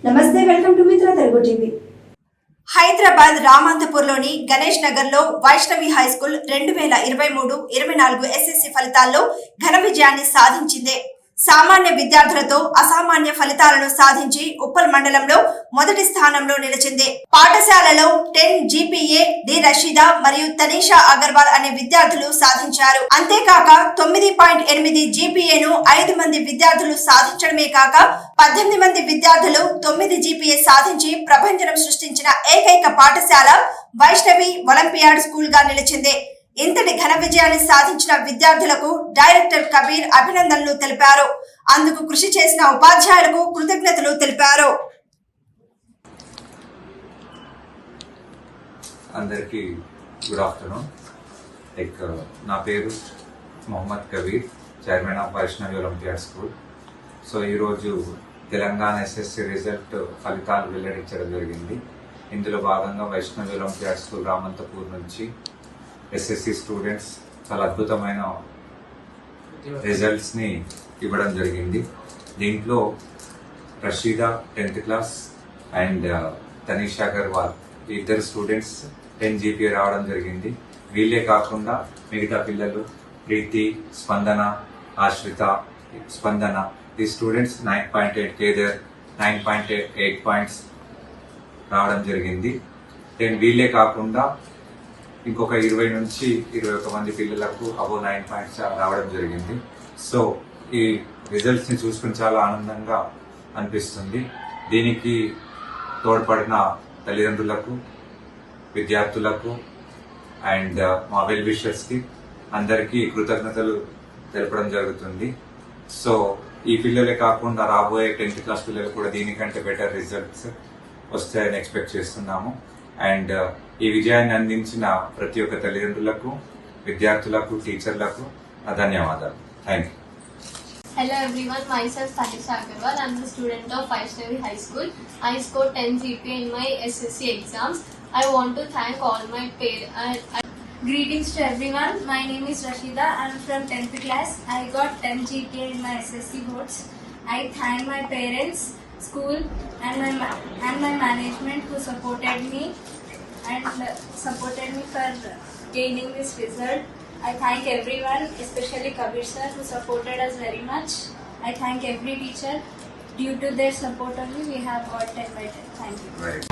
నమస్తే, welcome to మిత్ర Telugu TV. Hyderabad రామంతపూర్లోని Ganesh నగర్లో వైష్ణవి హైస్కూల్ 2023-24 ఎస్ఎస్సి ఫలితాల్లో ఘన విజయాన్ని సాధించింది. సామాన్య విద్యార్థులతో అసామాన్య ఫలితాలను సాధించి ఉప్పల్ మండలంలో మొదటి స్థానంలో నిలిచింది. పాఠశాలలో 10 GPA డి రషీదా మరియు తనీషా అగర్వాల్ అనే విద్యార్థులు సాధించారు. అంతేకాక 9.8 GPAను 5 మంది విద్యార్థులు సాధించడమే కాక 18 మంది విద్యార్థులు 9 GPA సాధించి ప్రభంజనం సృష్టించిన ఏకైక పాఠశాల వైష్ణవి ఒలింపియాడ్ స్కూల్ గా నిలిచింది. ఇంతటి ఘన విజయాన్ని సాధించిన విద్యార్థులకు డైరెక్టర్ కబీర్ అభినందనలు తెలిపారు. అందుకు కృషి చేసిన ఉపాధ్యాయులకు కృతజ్ఞతలు తెలిపారు. అందరికీ గుడ్ ఆఫ్టర్నూన్. నా పేరు Mohammed Kabir, chairman of Vaishnavi olympiad school. So ఈరోజు తెలంగాణ ఎస్ఎస్సి రిజల్ట్ ఫలితాలు వెల్లడించడం జరిగింది. ఇందులో భాగంగా వైష్ణవి ఒలింపియాడ్ స్కూల్ రామంతపూర్ నుంచి ఎస్ఎస్సి స్టూడెంట్స్ చాలా అద్భుతమైన రిజల్ట్స్ని ఇవ్వడం జరిగింది. దీంట్లో Rasheeda 10th class and Tanisha Agarwal ఇద్దరు స్టూడెంట్స్ 10 GPA రావడం జరిగింది. వీళ్ళే కాకుండా మిగతా పిల్లలు ప్రీతి, స్పందన, ఆశ్రిత, స్పందన ఈ స్టూడెంట్స్ 9.8 కేదర్ 9.8 పాయింట్స్ రావడం జరిగింది. దెన్ వీళ్ళే కాకుండా ఇంకొక 20 నుంచి 21 మంది పిల్లలకు అబో 9 పాయింట్స్ రావడం జరిగింది. సో ఈ రిజల్ట్స్ ని చూసుకుని చాలా ఆనందంగా అనిపిస్తుంది. దీనికి తోడ్పడిన తల్లిదండ్రులకు, విద్యార్థులకు అండ్ మా వెల్ విషర్స్ కి అందరికీ కృతజ్ఞతలు తెలపడం జరుగుతుంది. సో ఈ పిల్లలే కాకుండా రాబోయే 10th క్లాస్ పిల్లలు కూడా దీనికంటే బెటర్ రిజల్ట్స్ వస్తాయని ఎక్స్పెక్ట్ చేస్తున్నాము. అండ్ ఈ విజయాన్ని అందించిన ప్రతి ఒక్క తల్లిదండ్రులకు, విద్యార్థులకు, టీచర్లకు ధన్యవాదాలు. Thank you. Hello everyone, myself Tanisha Agarwal. I'm the student of Vaishnavi High School. I scored 10 GPA in my SSC exams. I want to thank all my parents. Greetings to everyone. My name is Rashida. I'm from 10th class. I got 10 GPA in my SSC boards. I thank my parents, school and my management who supported me for gaining this result. I thank everyone, especially Kabir sir who supported us very much. I thank every teacher. Due to their support only we have got 10 by 10. Thank you. Right.